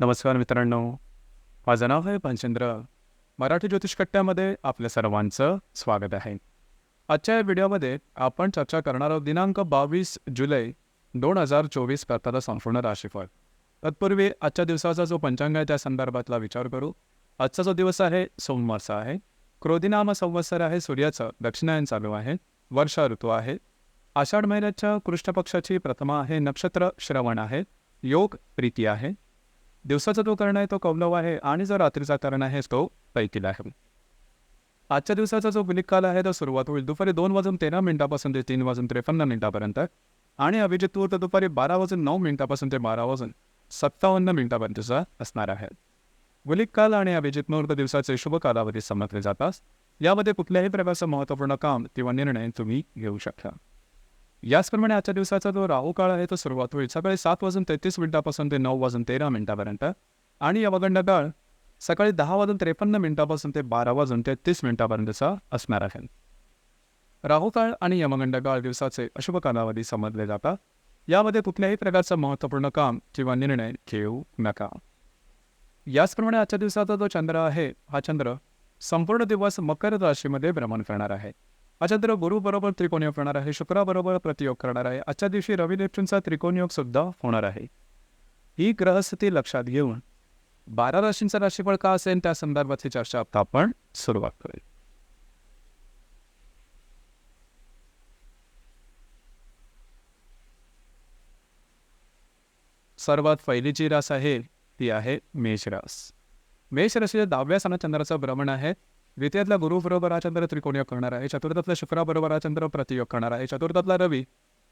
नमस्कार मित्रांनो, माझं नाव आहे पंचेंद्र. मराठी ज्योतिष कट्ट्यामध्ये आपल्या सर्वांचं स्वागत आहे. आजच्या या व्हिडिओमध्ये आपण चर्चा करणार आहोत दिनांक 22 जुलै 2024 करताना संपूर्ण राशीफळ. तत्पूर्वी आजच्या दिवसाचा जो पंचांग आहे त्या संदर्भातला विचार करू. आजचा जो दिवस आहे सोमवारचा आहे. क्रोधिनाम संवत्सर आहे. सूर्याचं दक्षिणायन चालू आहे. वर्षा ऋतू आहे. आषाढ महिन्याच्या कृष्ण पक्षाची प्रथमा आहे. नक्षत्र श्रवण आहे. योग प्रीती आहे. दिवसाचा जो कर्ण आहे तो कौलव आहे आणि जो रात्रीचा कर्ण आहे तो पैकील आहे. आजच्या दिवसाचा जो गुलिक काल आहे तो सुरुवात होईल दुपारी 2:13 ते 3:53 आणि अभिजित मुहूर्त दुपारी 12:09 ते 12:57 असणार आहे. गुलिक काल आणि अभिजित मुहूर्त दिवसाचे शुभ कालावधी समजले जातात. यामध्ये कुठल्याही प्रकारचं महत्त्वपूर्ण काम किंवा निर्णय तुम्ही घेऊ शकता. याचप्रमाणे आजच्या दिवसाचा जो राहू काळ आहे तो सुरुवात होईल सकाळी 7:33 ते 9:13 आणि यमगंड काळ सकाळी 10:53 ते 12:33 असणार आहे. राहू काळ आणि यमगंड काळ दिवसाचे अशुभ कालावधी समजले जातात. यामध्ये कुठल्याही प्रकारचं महत्त्वपूर्ण काम किंवा निर्णय घेऊ नका. याचप्रमाणे आजच्या दिवसाचा जो चंद्र आहे हा चंद्र संपूर्ण दिवस मकर राशीमध्ये भ्रमण करणार आहे. हा चंद्र गुरु बरोबर त्रिकोणयोग करणार आहे. शुक्राबरोबर प्रतियोग करणार आहे. आजच्या दिवशी रवी नेपच्यूनचा त्रिकोणयोग सुद्धा होणार आहे. ही ग्रहस्थिती लक्षात घेऊन 12 राशींचा राशीफळ का असेल त्या संदर्भातली चर्चा आता आपण सुरुवात करूया. सर्वात पहिली जी रास आहे ती आहे मेष रास. मेष राशीच्या 10व्या स्थानात चंद्राचं भ्रमण आहे. द्वितीयातला गुरु बरोबर हा चंद्र त्रिकोणयोग करणार आहे. चतुर्थातला शुक्राबरोबर हा चंद्र प्रतियोग करणार आहे. चतुर्थातला रवी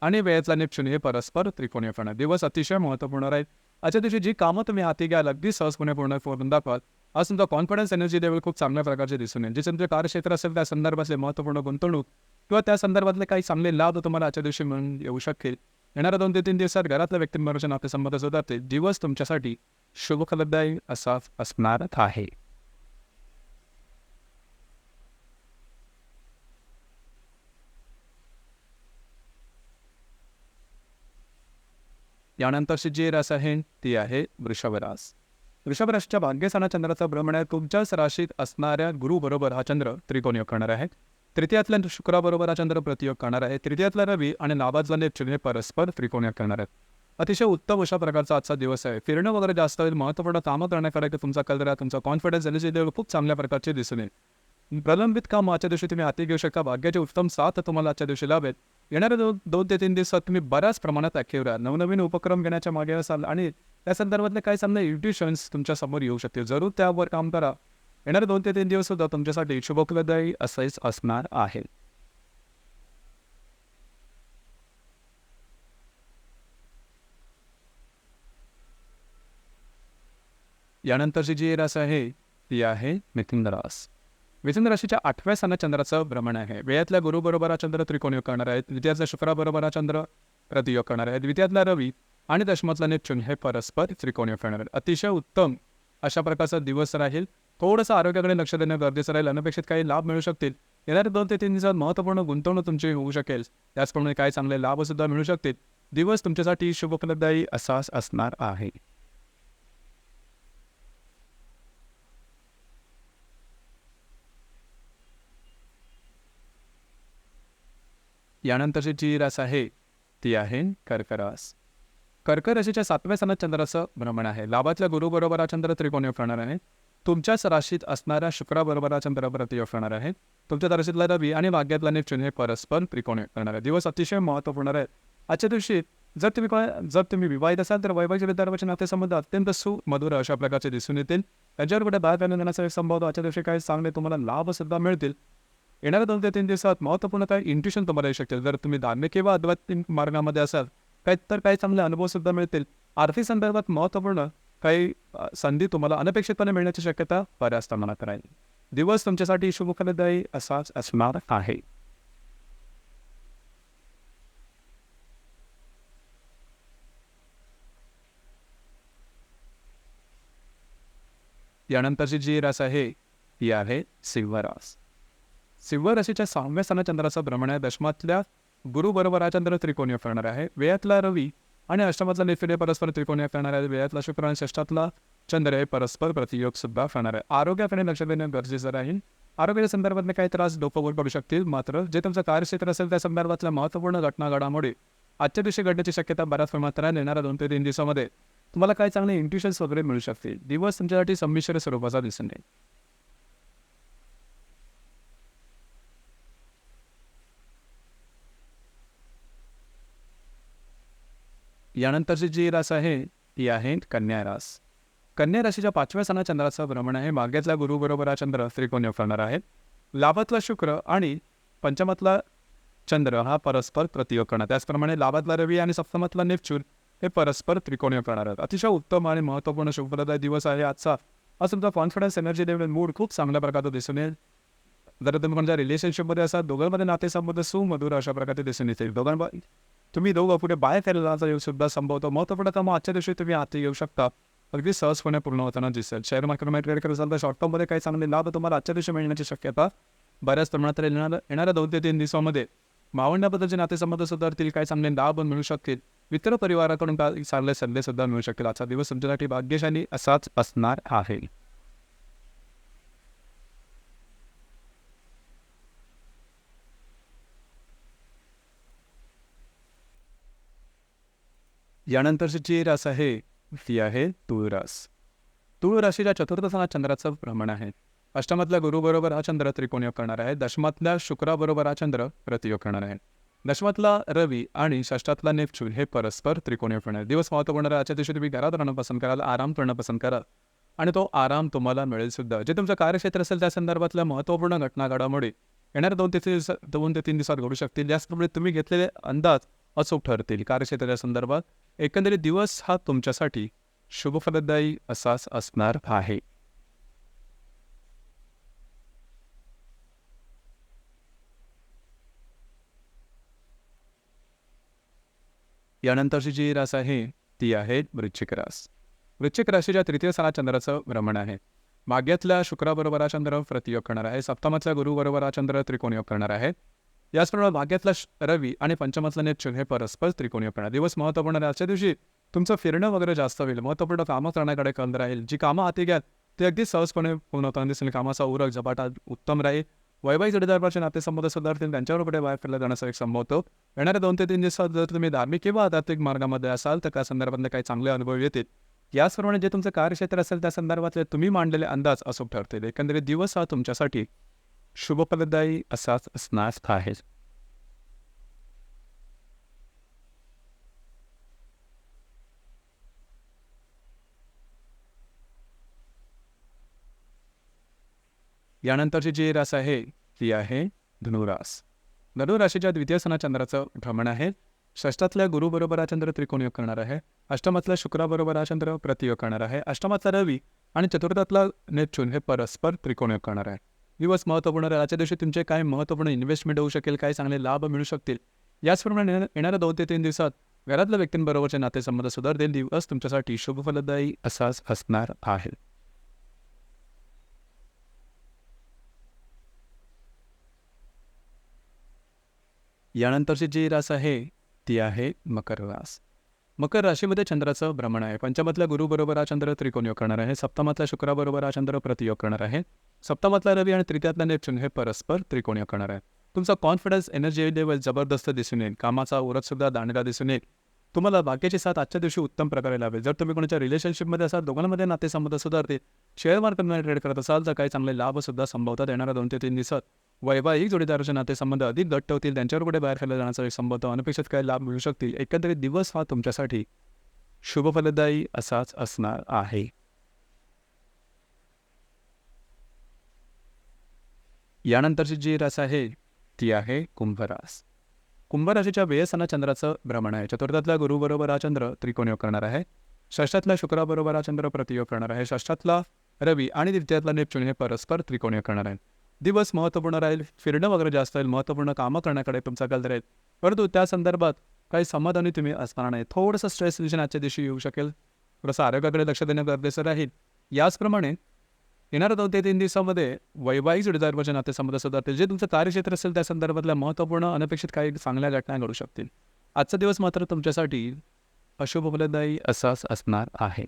आणि वेळेतला नेपच्यून हे परस्पर त्रिकोणीय करणार. दिवस अतिशय महत्त्वपूर्ण राहील. आजच्या दिवशी जी कामं तुम्ही हाती घ्याल अगदी सहजपणे पूर्ण करून दाखवाल. आज तुमचा कॉन्फिडन्स एनर्जी लेवल खूप चांगल्या प्रकारचे दिसून येईल. जे तुमचे कार्यक्षेत्र असेल त्या संदर्भातले महत्त्वपूर्ण गुंतवणूक किंवा त्या संदर्भातले काही चांगले लाभ तुम्हाला आजच्या दिवशी मिळून येऊ शकतील. येणाऱ्या 2 ते 3 दिवसात घरातल्या व्यक्तींबरोबर नातेसंबंध सुधारतील. दिवस तुमच्यासाठी शुभफलदायी असा असणार आहे. यानंतरची जी रास आहे ती आहे वृषभ रास. वृषभ राशीच्या भाग्यस्थानात चंद्राचा भ्रमण आहे. तुमच्याच राशीत असणाऱ्या गुरु बरोबर हा चंद्र त्रिकोणयोग करणार आहे. तृतीयातल्या शुक्राबरोबर हा चंद्र प्रतियोग करणार आहे. तृतीयातला रवी आणि नाबाजला नेपच्यून हे परस्पर त्रिकोणयोग करणार आहेत. अतिशय उत्तम अशा प्रकारचा आजचा दिवस आहे. फिरणं वगैरे जास्त होईल. महत्त्वपूर्ण कामं करण्याकडे तुमचा कल राहा. तुमचा कॉन्फिडन्स एनर्जी लेवल खूप चांगल्या प्रकारचे दिसून येईल. प्रलंबित काम आजच्या दिवशी तुम्ही हाती घेऊ शकता. भाग्याची उत्तम साथ तुम्हाला आजच्या दिवशी लाभेल. येणाऱ्या 2 ते 3 दिवसात तुम्ही बऱ्याच प्रमाणात ॲक्टिव्ह राहा. नवनवीन उपक्रम घेण्याच्या मागे असाल आणि त्या संदर्भातले काही चांगले इन्ट्युशन्स तुमच्या समोर येऊ शकतील. जरूर त्यावर काम करा. येणारे 2 ते 3 दिवस सुद्धा तुमच्यासाठी शुभफलदायी असेच असणार आहे. यानंतरची जी रास आहे ती आहे मिथुन रास. मिथुन राशीच्या 8व्या स्थानात चंद्राचं भ्रमण आहे. वेळातल्या गुरुबरोबर हा चंद्र त्रिकोणयोग करणार आहे. द्वितीयातल्या शुक्राबरोबर हा चंद्र प्रतियोग करणार आहे. द्वितीयातला रवी आणि दशमातला नेपच्यून हे परस्पर त्रिकोणयोग करणार आहेत. अतिशय उत्तम अशा प्रकारचा दिवस राहील. थोडंसं आरोग्याकडे लक्ष देणं गरजेचं राहील. अनपेक्षित काही लाभ मिळू शकतील. येणाऱ्या 2 ते 3 दिवसात महत्त्वपूर्ण गुंतवणूक तुमची होऊ शकेल. त्याचप्रमाणे काही चांगले लाभसुद्धा मिळू शकतील. दिवस तुमच्यासाठी शुभफलदायी असाच असणार आहे. यानंतरची जी रास आहे ती आहे कर्क रास. कर्क राशीच्या 7व्या स्थानात चंद्राचं भ्रमण आहे. लाभातल्या गुरुबरोबर हा चंद्र त्रिकोणयोग करणार आहे. तुमच्याच राशीत असणाऱ्या शुक्राबरोबर हा चंद्र प्रतियोग करणार आहे. तुमच्या राशीतला रवी आणि भाग्यातला नेपच्यून हे परस्पर त्रिकोणयोग करणार आहे. दिवस अतिशय महत्त्वपूर्ण आहे. आजच्या दिवशी जर तुम्ही विवाहित असाल तर वैवाहिक विद्यार्थ्यांचे नातेसंबंध अत्यंत सुमधुर अशा प्रकारचे दिसून येतील. त्यांच्यावर कुठे बाहेर येण्याचा एक संभव आजच्या दिवशी काही चांगले तुम्हाला लाभसुद्धा मिळतील. येणाऱ्या 2 ते 3 दिवसात महत्त्वपूर्ण काही इंट्युशन तुम्हाला येऊ शकतील. जर तुम्ही धार्मिक किंवा आध्यात्मिक मार्गामध्ये असाल काही चांगले अनुभवसुद्धा मिळतील. आर्थिक संदर्भात महत्त्वपूर्ण काही संधी तुम्हाला अनपेक्षितपणे मिळण्याची शक्यता बऱ्याच प्रमाणात राहील. दिवस तुमच्यासाठी शुभफलदायी असाच असणार आहे. यानंतरची जी रास आहे ती आहे सिंह रास. सिंह राशीच्या 6व्या स्थानात चंद्राचं भ्रमण आहे. दशमातल्या गुरु बरोबर हा चंद्र त्रिकोणीय करणार आहे. वेळातला रवी आणि अष्टमातला निफिडे परस्पर त्रिकोणीय करणार आहे. वेळातला शुक्र आणि षष्ठातला चंद्र हे परस्पर प्रतियोग सुद्धा करणार आहे. आरोग्याकडे लक्ष देणं गरजेचं राहील. आरोग्याच्या संदर्भातले काही त्रास डोकंवर पडू शकतील, मात्र जे तुमचं कार्यक्षेत्र असेल त्या संदर्भातल्या महत्त्वपूर्ण घटना घडामोडी आजच्या दिवशी घडण्याची शक्यता बऱ्याच प्रमाणात राहील. येणाऱ्या 2 ते 3 दिवसामध्ये तुम्हाला काही चांगले इंट्युशन्स वगैरे मिळू शकतील. दिवस तुमच्यासाठी संमिश्र स्वरूपाचा दिसून येईल. यानंतरची जी रास आहे ती आहे कन्या रास. कन्या राशीच्या 5व्या स्थानात चंद्राचं भ्रमण आहे. भाग्यातला गुरु बरोबर हा चंद्र त्रिकोणीय करणार आहे. लाभातला शुक्र आणि पंचमातला चंद्र हा परस्पर प्रतियोग करणार. त्याचप्रमाणे लाभातला रवी आणि सप्तमातला नेपच्यून हे परस्पर त्रिकोणीय करणार आहेत. अतिशय उत्तम आणि महत्त्वपूर्ण शुभप्रदाय दिवस आहे आजचा. आज तुमचा कॉन्फिडन्स, एनर्जी लेवल, मूड खूप चांगल्या प्रकारे दिसून येईल. जर तुम्ही कोणत्या रिलेशनशिपमध्ये असाल, दोघांमध्ये नातेसंबंध सुमधुर अशा प्रकारे दिसून येतील. तुम्ही दोघं पुढे बाहेर फिरण्याचा योग सुद्धा संभवतो. महत्त्वपूर्ण कामं आजच्या दिवशी तुम्ही हाती येऊ शकता. अगदी सहजपणे पूर्ण होताना दिसेल. शेअर मार्केटमध्ये ट्रेड करत असाल तर शॉर्ट टर्ममध्ये काही चांगले लाभ तुम्हाला आजच्या दिवशी मिळण्याची शक्यता बऱ्याच प्रमाणात येणाऱ्या 2 ते 3 दिवसामध्ये मावळण्याबद्दलचे नातेसंबंध सुधारतील. काही चांगले लाभ मिळू शकतील. मित्र परिवाराकडून काही चांगले सल्ले सुद्धा मिळू शकतील. आजचा दिवस तुमच्यासाठी भाग्यशाली असाच असणार आहे. यानंतरची जी रास आहे ती आहे तूळ रास. तूळ राशीच्या 4थ स्थानात चंद्राचं भ्रमण आहे. अष्टमातल्या गुरुबरोबर हा चंद्र त्रिकोणीय करणार आहे. दशमातल्या शुक्राबरोबर हा चंद्र प्रतियोग करणार आहे. दशमातला रवी आणि षष्ठातला नेपच्यून हे परस्पर त्रिकोणीय करणार आहे. दिवस महत्त्वपूर्ण आहे. आजच्या दिवशी तुम्ही घरात राहणं पसंत कराल, आराम करणं पसंत कराल आणि तो आराम तुम्हाला मिळेल सुद्धा. जे तुमचं कार्यक्षेत्र असेल त्या संदर्भातल्या महत्त्वपूर्ण घटना घडामोडी येणाऱ्या 2 ते 3 दिवसात घडू शकतील. याचप्रमाणे तुम्ही घेतलेले अंदाज अचूक ठरतील. कार्यक्षेत्राच्या संदर्भात एकंदरीत दिवस हा तुमच्यासाठी शुभफलदायी असाच असणार आहे. यानंतरची जी रास आहे ती आहे वृश्चिक रास. वृश्चिक राशीच्या 3य स्थानात चंद्राचं भ्रमण आहे. भाग्यातल्या शुक्राबरोबर हा चंद्र प्रतियोग करणार आहे. सप्तमातल्या गुरुबरोबर हा चंद्र त्रिकोणीय करणार आहे. याचप्रमाणे भाग्यातला रवी आणि पंचमातला नेपच्यून हे परस्पर त्रिकोणीय करणार. दिवस महत्त्वपूर्ण आहे. आजच्या दिवशी तुमचं फिरणं वगैरे जास्त होईल. महत्त्वपूर्ण कामं करण्याकडे कल राहील. जी कामं हाती घ्याल ते अगदी सहजपणे पूर्ण होताना दिसेल. कामाचा उरक झपाटा उत्तम राहील. वैवाहिक जोडीदाराचे नातेसंबंध सुधारतील. त्यांच्यावर पुढे बाहेर फिरला जाण्याचा एक संभव होतो. येणाऱ्या 2 ते 3 दिवसात जर तुम्ही धार्मिक किंवा आध्यात्मिक मार्गामध्ये असाल तर त्या संदर्भातले काही चांगले अनुभव येतील. याचप्रमाणे जे तुमचं कार्यक्षेत्र असेल त्या संदर्भातले तुम्ही मांडलेले अंदाज अचूक ठरतील. एकंदरीत दिवस हा तुमच्यासाठी शुभफलदायी असाच असणार आहे. यानंतरची जी रास आहे ती आहे धनुरास. धनुराशीच्या 2य स्थानात चंद्राचं भ्रमण आहे. षष्ठातल्या गुरुबरोबर हा चंद्र त्रिकोणीय करणार आहे. अष्टमातल्या शुक्राबरोबर हा चंद्र प्रतियोग करणार आहे. अष्टमातला रवी आणि चतुर्थातला नेपच्यून हे परस्पर त्रिकोणीय करणार आहे. दिवस महत्त्वपूर्ण आहे. आजच्या दिवशी तुमचे काही महत्त्वपूर्ण इन्व्हेस्टमेंट होऊ शकेल. काही चांगले लाभ मिळू शकतील. याचप्रमाणे येणाऱ्या 2 ते 3 दिवसात घरातल्या व्यक्तींबरोबरचे नातेसंबंध सुधारतील. दिवस तुमच्यासाठी शुभफलदायी असाच असणार आहे. यानंतरची जी रास आहे ती आहे मकर रास. मकर राशीमध्ये चंद्राचं भ्रमण आहे. पंचमातल्या गुरुबरोबर हा चंद्र त्रिकोणीय करणार आहे. सप्तमातल्या शुक्राबरोबर हा चंद्र प्रतियोग करणार आहे. सप्तमातला रवी आणि तृतीयातला नेपच्यून हे परस्पर त्रिकोणीय करणार आहे. तुमचा कॉन्फिडन्स, एनर्जी लेवल जबरदस्त दिसून येईल. कामाचा उरक सुद्धा दांडगा दिसून येईल. तुम्हाला भाग्याची साथ आजच्या दिवशी उत्तम प्रकारे लाभेल. जर तुम्ही कोणाच्या रिलेशनशिपमध्ये असाल, दोघांमध्ये नातेसंबंध सुधारतील. शेअर मार्केटमध्ये ट्रेड करत असाल तर काही चांगले लाभ सुद्धा संभवतात. येणाऱ्या 2 ते 3 दिवसात वैवाहिक जोडीदाराचे नातेसंबंध अधिक घट्ट होतील. त्यांच्यावर कुठे बाहेर फिरला जाण्याचा एक संभवतो. अनपेक्षित काही लाभ मिळू शकतील. एकंदरीत दिवस हा तुमच्यासाठी शुभफलदायी असाच असणार आहे. यानंतरची जी रास आहे ती आहे कुंभरास. कुंभराशीच्या 2व्या स्थानात चंद्राचं भ्रमण आहे. चतुर्थातल्या गुरुबरोबर हा चंद्र त्रिकोणीय करणार आहे. षष्ठातल्या शुक्राबरोबर हा चंद्र प्रतियोग करणार आहे. षष्ठातला रवी आणि द्वितीयातला नेपच्यून हे परस्पर त्रिकोणीय करणार आहे. दिवस महत्त्वपूर्ण राहील. फिरणं वगैरे जास्त राहील. महत्त्वपूर्ण कामं करण्याकडे तुमचा कल राहील. परंतु त्या संदर्भात काही समाधानी तुम्ही असणार नाही. थोडंसं स्ट्रेस टेन्शन आजच्या दिवशी येऊ शकेल. थोडंसं आरोग्याकडे लक्ष देणं गरजेचं राहील. याचप्रमाणे येणाऱ्या 2 ते 3 दिवसामध्ये वैवाहिक जोडीदाराचे नातेसंबंध सुधारतील. जे तुमचं कार्यक्षेत्र असेल त्या संदर्भातल्या महत्त्वपूर्ण अनपेक्षित काही चांगल्या घटना घडू शकतील. आजचा दिवस मात्र तुमच्यासाठी अशुभ फलदायी असाच असणार आहे.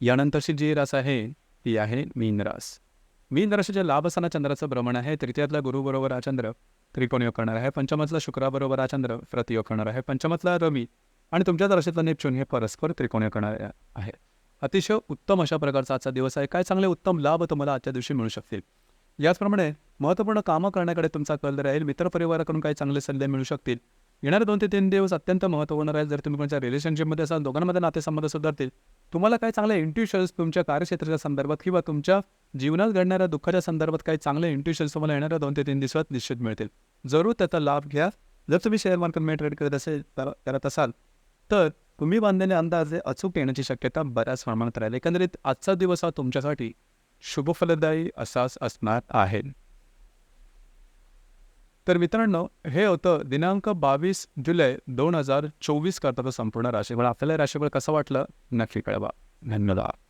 यानंतरची जी रास आहे ती आहे मीन रास. मीन राशीच्या लाभ असताना चंद्राचं भ्रमण आहे. तृतीयातला गुरुबरोबर हा चंद्र त्रिकोणी योग करणार आहे. पंचमातला शुक्राबरोबर हा चंद्र प्रतियोग करणार आहे. पंचमातला रवी आणि तुमच्याच राशीतला नेपच्यून हे परस्पर त्रिकोणी करणार आहे. अतिशय उत्तम अशा प्रकारचा आजचा दिवस आहे. काय चांगले उत्तम लाभ तुम्हाला आजच्या दिवशी मिळू शकतील. याचप्रमाणे महत्त्वपूर्ण कामं करण्याकडे तुमचा कल राहील. मित्रपरिवाराकडून काही चांगले सल्ले मिळू शकतील. येणारे 2 ते 3 दिवस अत्यंत महत्त्वपूर्ण राहील. जर तुम्ही कोणत्या रिलेशनशिपमध्ये असाल, दोघांमध्ये नातेसंबंध सुधारतील. तुम्हाला काही चांगले इंट्युशन्स तुमच्या कार्यक्षेत्राच्या संदर्भात किंवा तुमच्या जीवनात घडणाऱ्या दुःखाच्या संदर्भात काही चांगले इंट्युशन्स तुम्हाला येणाऱ्या 2 ते 3 दिवसात निश्चित मिळतील. जरूर त्याचा लाभ घ्या. जर तुम्ही शेअर मार्केटमध्ये ट्रेड करत असाल तर तुम्ही बांधलेले अंदाज हे अचूक येण्याची शक्यता बऱ्याच प्रमाणात राहील. एकंदरीत आजचा दिवस हा तुमच्यासाठी शुभफलदायी असाच असणार आहे. तर मित्रांनो, हे होतं दिनांक 22 जुलै 2024 करताचं संपूर्ण राशीफळ. आपल्याला राशीफळ कसं वाटलं नक्की कळवा. धन्यवाद.